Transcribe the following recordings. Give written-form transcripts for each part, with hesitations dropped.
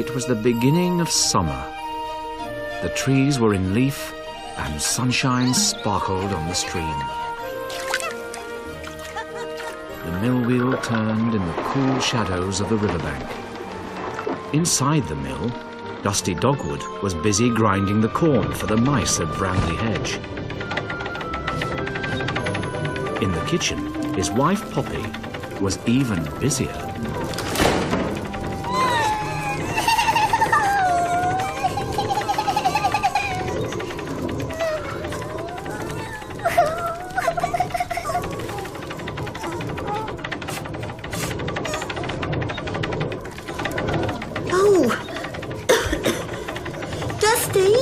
It was the beginning of summer. The trees were in leaf and sunshine sparkled on the stream. The mill wheel turned in the cool shadows of the riverbank. Inside the mill, Dusty Dogwood was busy grinding the corn for the mice at Brambly Hedge. In the kitchen, his wife Poppy was even busier. Oh, Dusty,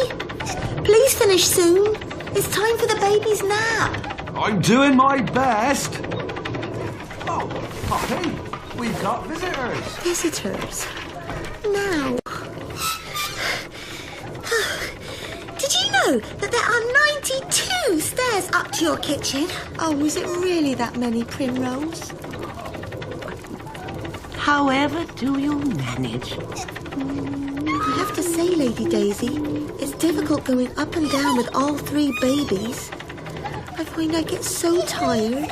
please finish soon. It's time for the baby's nap. I'm doing my best. Oh, Poppy, we've got visitors. Visitors? Now. Did you know that there are 92 stairs up to your kitchen? Oh, is it really that many, Primrose? However do you manage? I have to say, Lady Daisy, it's difficult going up and down with all 3 babies. I find I get so tired.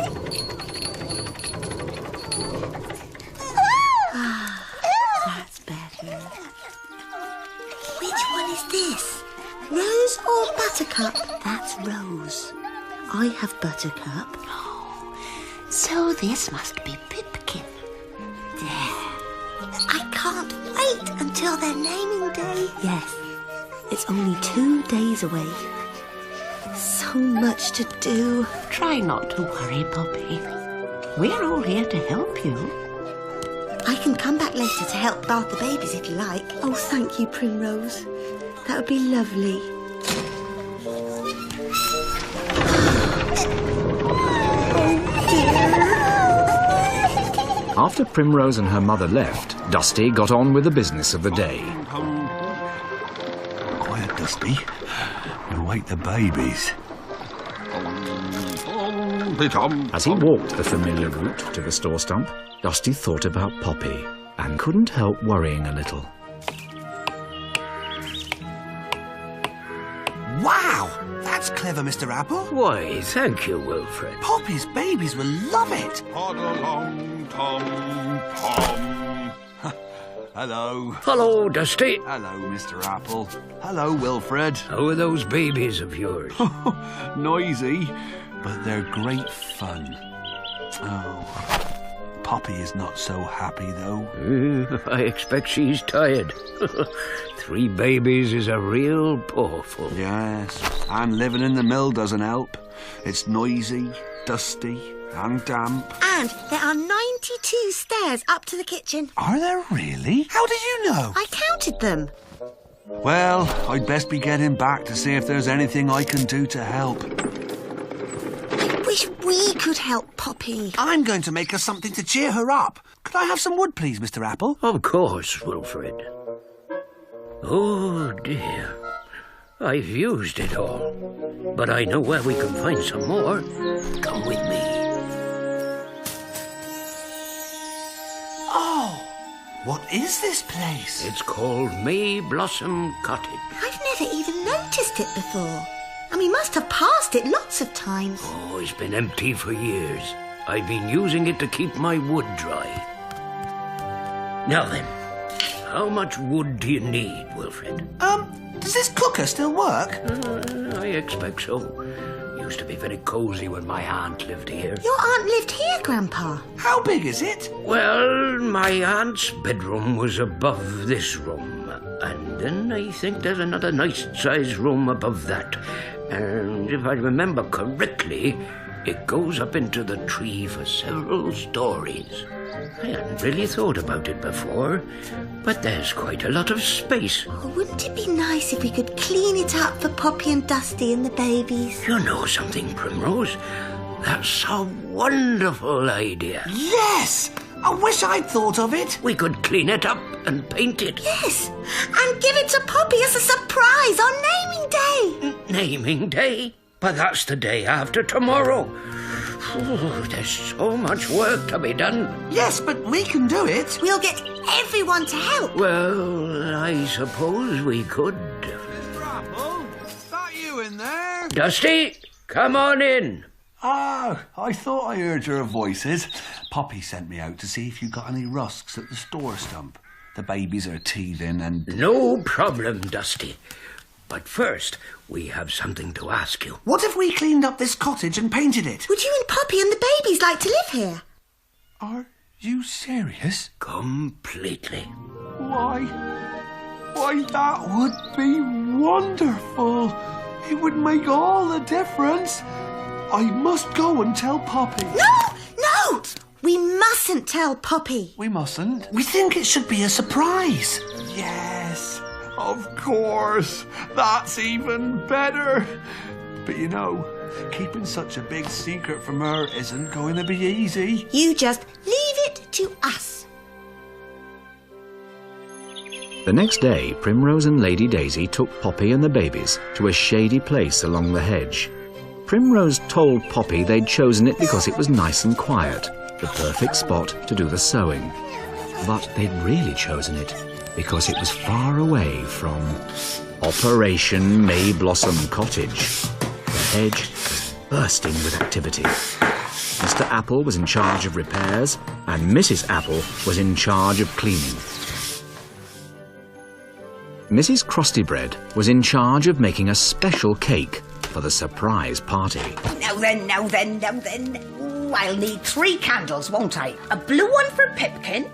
That's better. Which one is this? Rose or Buttercup? That's Rose. I have Buttercup. So this must be Pipkin. There. I can't wait until their naming day. Yes. It's only 2 days away. So much to do. Try not to worry, Poppy. We're all here to help you. I can come back later to help bath the babies if you like. Oh, thank you, Primrose. That would be lovely. After Primrose and her mother left, Dusty got on with the business of the day. Quiet, Dusty. You'll wake the babies. As he walked the familiar route to the store stump, Dusty thought about Poppy and couldn't help worrying a little. Wow! That's clever, Mr. Apple. Why, thank you, Wilfred. Poppy's babies will love it. Pod along, Tom, Tom. Hello. Hello, Dusty. Hello, Mr. Apple. Hello, Wilfred. How are those babies of yours? Noisy, but they're great fun. Oh, Poppy is not so happy, though. I expect she's tired. 3 babies is a real pawful. Yes, and living in the mill doesn't help. It's noisy, dusty, and damp. And there are 92 stairs up to the kitchen. Are there really? How did you know? I counted them. Well, I'd best be getting back to see if there's anything I can do to help. I wish we could help Poppy. I'm going to make her something to cheer her up. Could I have some wood, please, Mr. Apple? Of course, Wilfred. Oh, dear. I've used it all. But I know where we can find some more. Come with me. Oh, what is this place? It's called May Blossom Cottage. I've never even noticed it before. And we must have passed it lots of times. Oh, it's been empty for years. I've been using it to keep my wood dry. Now then, how much wood do you need, Wilfred? Does this cooker still work? I expect so. Used to be very cosy when my aunt lived here. Your aunt lived here, Grandpa. How big is it? Well, my aunt's bedroom was above this room. And then I think there's another nice-sized room above that. And if I remember correctly, it goes up into the tree for several stories. I hadn't really thought about it before, but there's quite a lot of space. Oh, wouldn't it be nice if we could clean it up for Poppy and Dusty and the babies? You know something, Primrose? That's a wonderful idea. Yes! I wish I'd thought of it. We could clean it up and paint it. Yes, and give it to Poppy as a surprise on naming day. Naming day? But that's the day after tomorrow. There's so much work to be done. Yes, but we can do it. We'll get everyone to help. Well, I suppose we could. Bramble, is that you in there? Dusty, come on in. Oh, I thought I heard your voices. Poppy sent me out to see if you got any rusks at the store stump. The babies are teething and... No problem, Dusty. But first, we have something to ask you. What if we cleaned up this cottage and painted it? Would you and Poppy and the babies like to live here? Are you serious? Completely. Why, that would be wonderful. It would make all the difference. I must go and tell Poppy. No! We mustn't tell Poppy. We mustn't. We think it should be a surprise. Yes, of course. That's even better. But you know, keeping such a big secret from her isn't going to be easy. You just leave it to us. The next day, Primrose and Lady Daisy took Poppy and the babies to a shady place along the hedge. Primrose told Poppy they'd chosen it because it was nice and quiet, the perfect spot to do the sewing. But they'd really chosen it because it was far away from Operation May Blossom Cottage. The hedge was bursting with activity. Mr. Apple was in charge of repairs, and Mrs. Apple was in charge of cleaning. Mrs. Crustybread was in charge of making a special cake for the surprise party. Now then. Ooh, I'll need 3 candles, won't I? A blue one for Pipkin,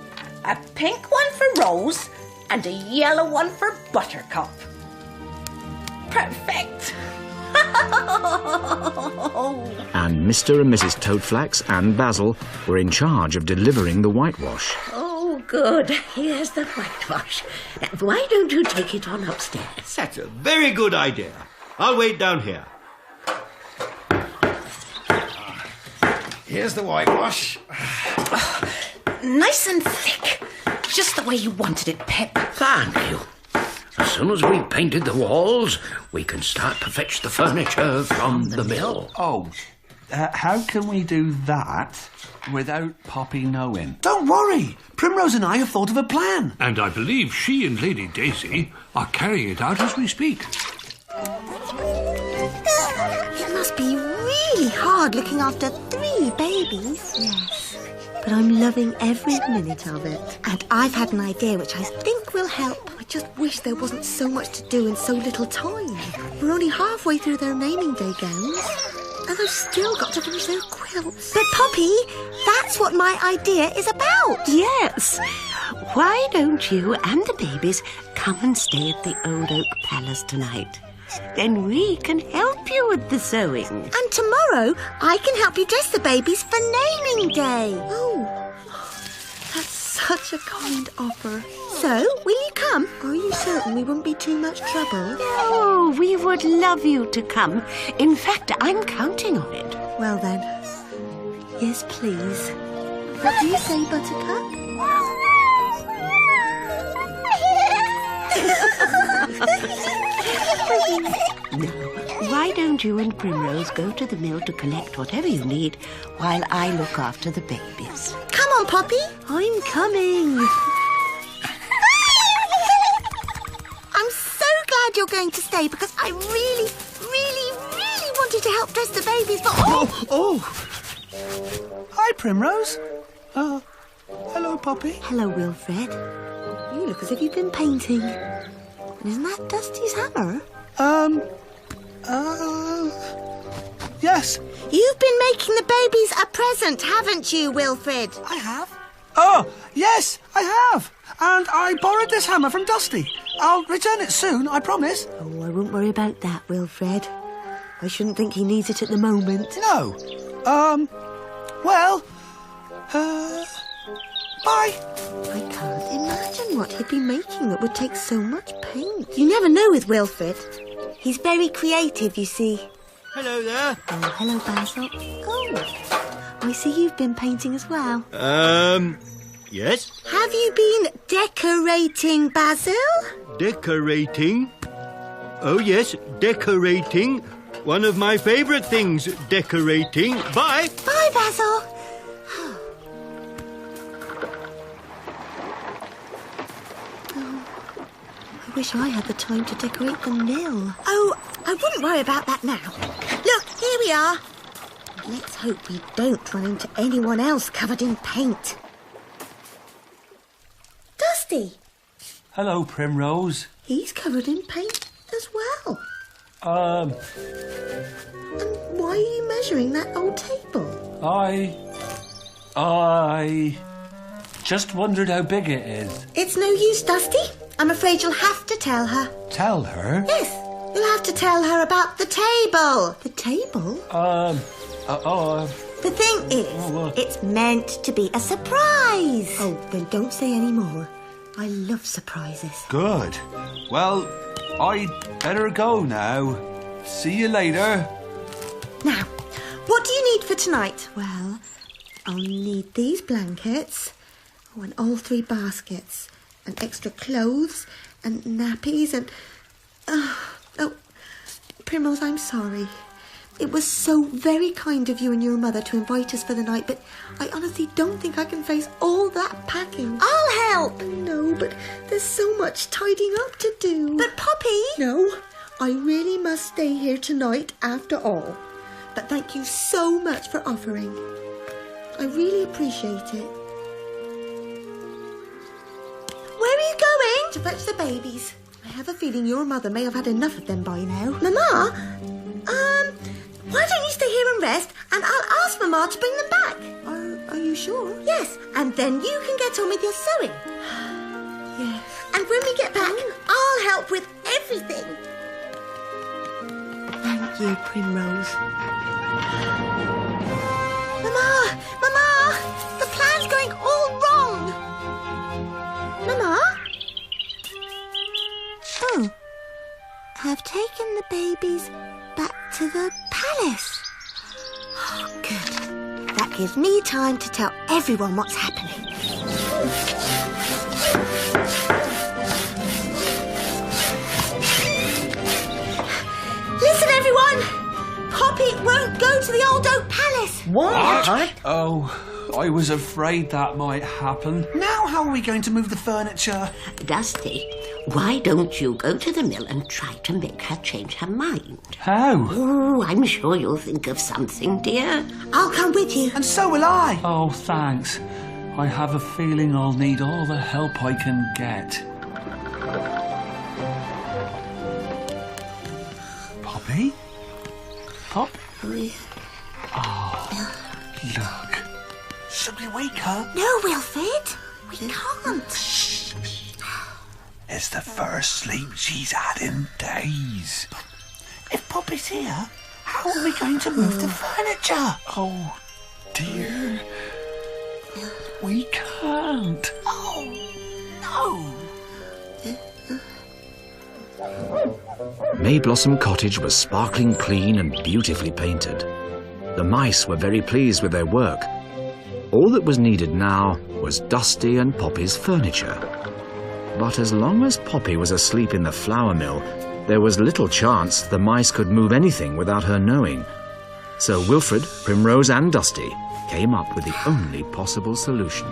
a pink one for Rose, and a yellow one for Buttercup. Perfect. And Mr. and Mrs. Toadflax and Basil were in charge of delivering the whitewash. Oh, good. Here's the whitewash. Now, why don't you take it on upstairs? That's a very good idea. I'll wait down here. Here's the whitewash. Nice and thick. Just the way you wanted it, Pip. Thank you. As soon as we painted the walls, we can start to fetch the furniture from the mill. Oh, how can we do that without Poppy knowing? Don't worry. Primrose and I have thought of a plan. And I believe she and Lady Daisy are carrying it out as we speak. It must be really hard looking after 3 babies. Yes, but I'm loving every minute of it. And I've had an idea which I think will help. I just wish there wasn't so much to do in so little time. We're only halfway through their naming day gowns, and I've still got to finish their quilts. But Poppy, that's what my idea is about. Yes. Why don't you and the babies come and stay at the Old Oak Palace tonight? Then we can help you with the sewing. And tomorrow I can help you dress the babies for naming day. Oh, that's such a kind offer. So, will you come? Are you certain we won't be too much trouble? Oh, we would love you to come. In fact, I'm counting on it. Well then, yes please. What do you say, Buttercup? Now, why don't you and Primrose go to the mill to collect whatever you need while I look after the babies? Come on, Poppy. I'm coming. I'm so glad you're going to stay because I really, really, really wanted to help dress the babies, but Hi, Primrose. Hello, Poppy. Hello, Wilfred. You look as if you've been painting. Isn't that Dusty's hammer? Yes. You've been making the babies a present, haven't you, Wilfred? I have. Oh, yes, I have. And I borrowed this hammer from Dusty. I'll return it soon, I promise. Oh, I won't worry about that, Wilfred. I shouldn't think he needs it at the moment. No. Bye. I can't imagine what he'd be making that would take so much paint. You never know with Wilfred. He's very creative, you see. Hello there. Oh, hello, Basil. Oh, I see you've been painting as well. Yes? Have you been decorating, Basil? Decorating? Oh, yes, decorating. one of my favourite things, decorating. Bye. Bye, Basil. I wish I had the time to decorate the mill. Oh, I wouldn't worry about that now. Look, here we are. Let's hope we don't run into anyone else covered in paint. Dusty. Hello, Primrose. He's covered in paint as well. And why are you measuring that old table? I just wondered how big it is. It's no use, Dusty. I'm afraid you'll have to tell her. Tell her? Yes, you'll have to tell her about the table. The table? The thing is, it's meant to be a surprise. Oh, then don't say any more. I love surprises. Good. Well, I'd better go now. See you later. Now, what do you need for tonight? Well, I'll need these blankets. Oh, and all 3 baskets. And extra clothes and nappies and... Oh, Primrose, I'm sorry. It was so very kind of you and your mother to invite us for the night, but I honestly don't think I can face all that packing. I'll help! No, but there's so much tidying up to do. But Poppy... No, I really must stay here tonight after all. But thank you so much for offering. I really appreciate it. Where are you going? To fetch the babies. I have a feeling your mother may have had enough of them by now. Mama? Why don't you stay here and rest, and I'll ask Mama to bring them back. Are you sure? Yes, and then you can get on with your sewing. Yes. And when we get back, I'll help with everything. Thank you, Primrose. Mama! The plan's going all wrong! Mama? Oh, I've taken the babies back to the palace. Oh, good. That gives me time to tell everyone what's happening. Listen, everyone! Poppy won't go to the old oak palace. What? Oh, I was afraid that might happen. Now how are we going to move the furniture? Dusty, why don't you go to the mill and try to make her change her mind? How? Oh, I'm sure you'll think of something, dear. I'll come with you. And so will I. Oh, thanks. I have a feeling I'll need all the help I can get. Poppy? Poppy? Oh, look. Should we wake her? No, Wilfred. We can't. It's the first sleep she's had in days. But if Poppy's here, how are we going to move the furniture? Oh, dear. We can't. Oh, no. Mayblossom Cottage was sparkling clean and beautifully painted. The mice were very pleased with their work. All that was needed now was Dusty and Poppy's furniture. But as long as Poppy was asleep in the flour mill, there was little chance the mice could move anything without her knowing. So Wilfred, Primrose and Dusty came up with the only possible solution.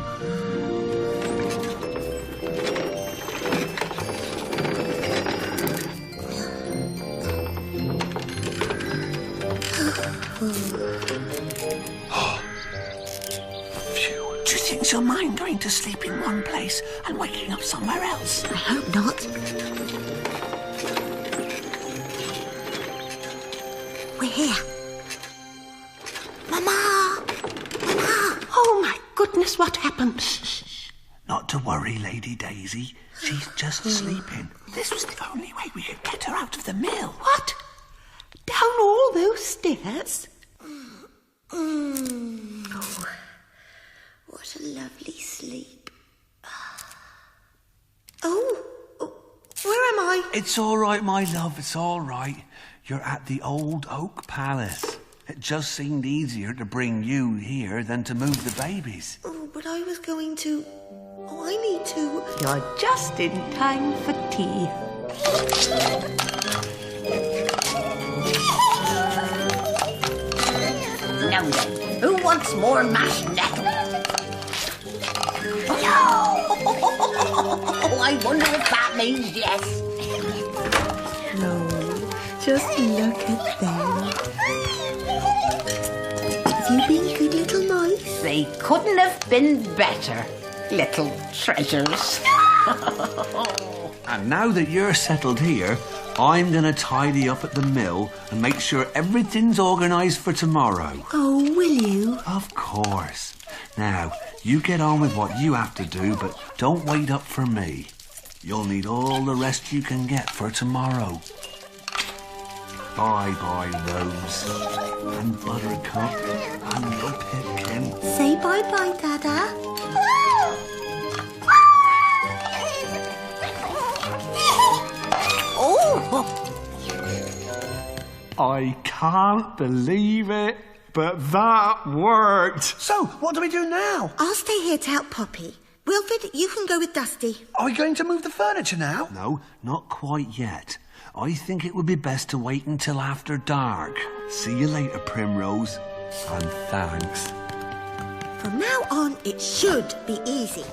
Do you think she'll mind going to sleep in one place and waking up somewhere else? I hope not. We're here. Mama! Oh, my goodness, what happened? Not to worry, Lady Daisy. She's just sleeping. This was the only way we could get her out of the mill. What? Down all those stairs? Oh, what a lovely sleep. Oh, where am I? It's all right, my love, it's all right. You're at the old oak palace. It just seemed easier to bring you here than to move the babies. Oh, but I was going to... Oh, I need to... You're just in time for tea. Now then, who wants more mashed nettle? Oh, I wonder if that means yes. No, just look at them. Have you been good little mice? They couldn't have been better, little treasures. And now that you're settled here, I'm going to tidy up at the mill and make sure everything's organised for tomorrow. Oh, will you? Of course. Now, you get on with what you have to do, but don't wait up for me. You'll need all the rest you can get for tomorrow. Bye-bye, Rose, and Buttercup, and little Pipkin. Say bye-bye, Dada. Oh! I can't believe it, but that worked. So, what do we do now? I'll stay here to help Poppy. Wilfred, you can go with Dusty. Are we going to move the furniture now? No, not quite yet. I think it would be best to wait until after dark. See you later, Primrose. And thanks. From now on, it should be easy.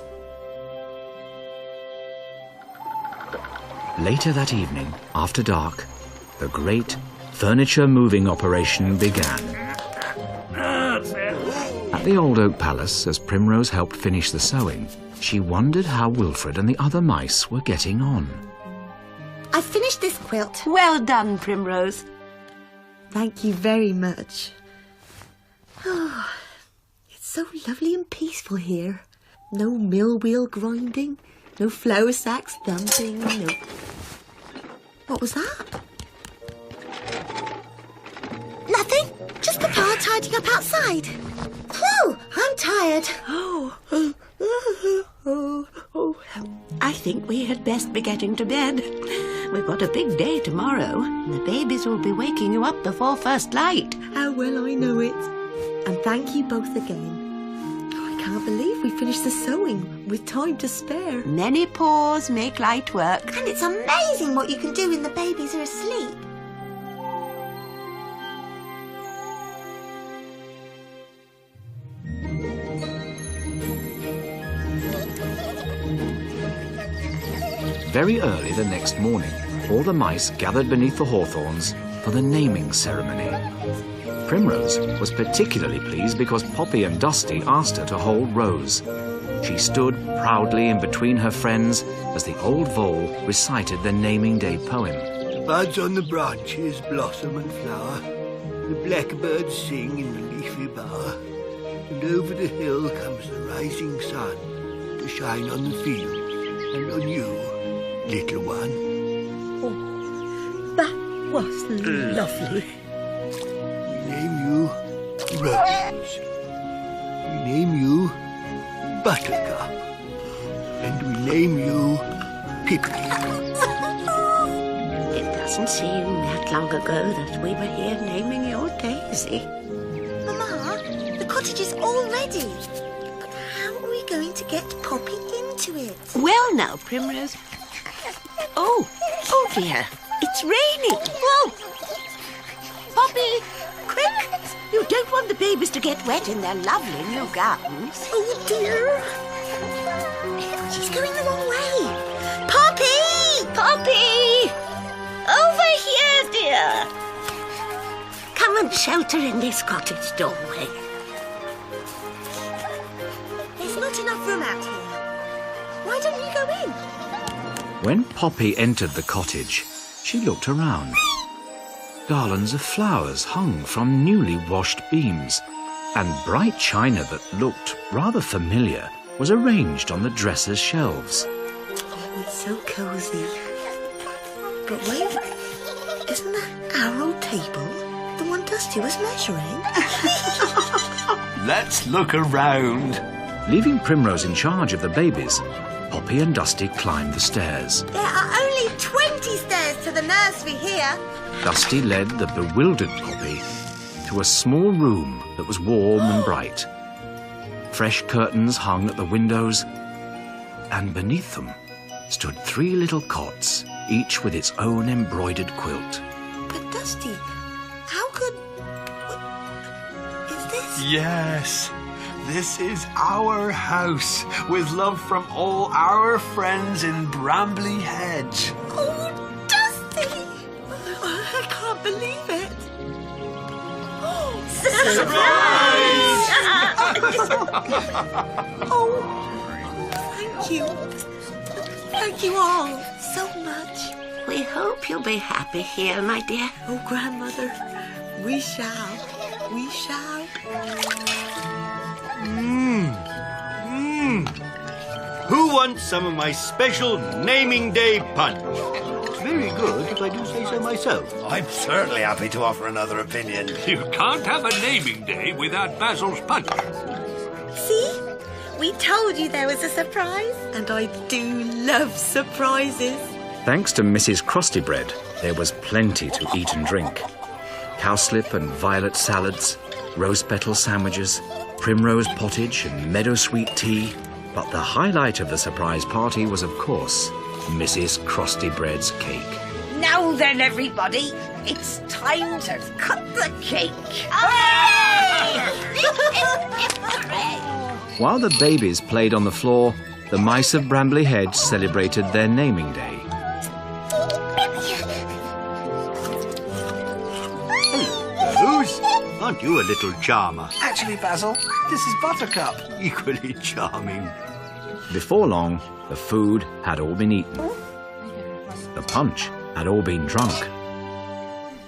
Later that evening, after dark, the great furniture moving operation began. At the old oak palace, as Primrose helped finish the sewing, she wondered how Wilfred and the other mice were getting on. I finished this quilt. Well done, Primrose. Thank you very much. Oh, it's so lovely and peaceful here. No mill wheel grinding, no flour sacks thumping, no... What was that? Nothing. Just Papa tidying up outside. Phew, I'm tired. I think we had best be getting to bed. We've got a big day tomorrow. The babies will be waking you up before first light. How well I know it. And thank you both again. Oh, I can't believe we finished the sewing with time to spare. Many paws make light work. And it's amazing what you can do when the babies are asleep. Very early the next morning, all the mice gathered beneath the hawthorns for the naming ceremony. Primrose was particularly pleased because Poppy and Dusty asked her to hold Rose. She stood proudly in between her friends as the old vole recited the naming day poem. The buds on the branches blossom and flower, the blackbirds sing in the leafy bower, and over the hill comes the rising sun to shine on the field and on you, little one. Oh, that was lovely. We name you Rose. We name you Buttercup. And we name you Pipkin. It doesn't seem that long ago that we were here naming your Daisy. Mama, the cottage is all ready. But how are we going to get Poppy into it? Well now, Primrose. Oh dear, it's raining. Whoa! Poppy, quick! You don't want the babies to get wet in their lovely new gowns. Oh dear. She's going the wrong way. Poppy! Poppy! Over here, dear. Come and shelter in this cottage doorway. There's not enough room out here. Why don't you go in? When Poppy entered the cottage, she looked around. Garlands of flowers hung from newly washed beams, and bright china that looked rather familiar was arranged on the dresser's shelves. Oh, it's so cosy. But wait, isn't that our old table the one Dusty was measuring? Let's look around. Leaving Primrose in charge of the babies, Poppy and Dusty climbed the stairs. There are only 20 stairs to the nursery here. Dusty led the bewildered Poppy to a small room that was warm and bright. Fresh curtains hung at the windows, and beneath them stood 3 little cots, each with its own embroidered quilt. But Dusty, how could... Is this... Yes, this is our house, with love from all our friends in Brambly Hedge. Oh, Dusty! I can't believe it. Oh, thank you. Thank you all so much. We hope you'll be happy here, my dear. Oh, Grandmother, we shall. We shall. Who wants some of my special naming day punch? It's very good, if I do say so myself. I'm certainly happy to offer another opinion. You can't have a naming day without Basil's punch. See? We told you there was a surprise. And I do love surprises. Thanks to Mrs. Crostybread, there was plenty to eat and drink. Cowslip and violet salads, rose petal sandwiches, primrose pottage and meadowsweet tea. But the highlight of the surprise party was, of course, Mrs. Crostybread's cake. Now then, everybody, it's time to cut the cake. While the babies played on the floor, the mice of Brambly Hedge celebrated their naming day. Rose, aren't you a little charmer? Actually, Basil, this is Buttercup. Equally charming. Before long, the food had all been eaten. The punch had all been drunk.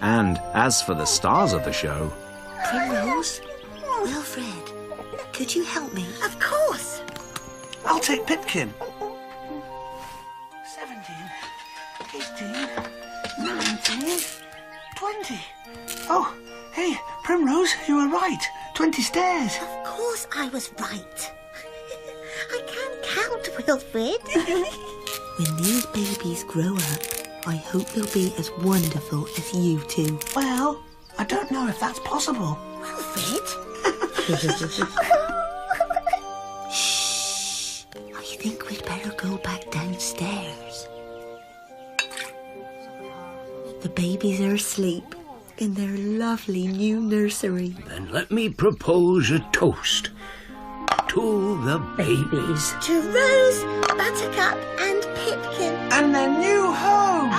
And as for the stars of the show... Primrose? Wilfred, could you help me? Of course. I'll take Pipkin. 17, 18, 19, 20. Oh, hey, Primrose, you were right. 20 stairs. Of course I was right. I can count, Wilfred. When these babies grow up, I hope they'll be as wonderful as you two. Well, I don't know if that's possible. Wilfred? Shh. I think we'd better go back downstairs. The babies are asleep in their lovely new nursery. Then let me propose a toast to the babies. To Rose, Buttercup and Pipkin. And their new home.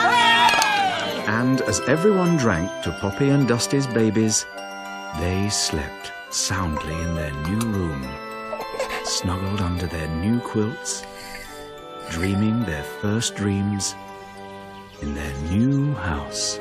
And as everyone drank to Poppy and Dusty's babies, they slept soundly in their new room, snuggled under their new quilts, dreaming their first dreams in their new house.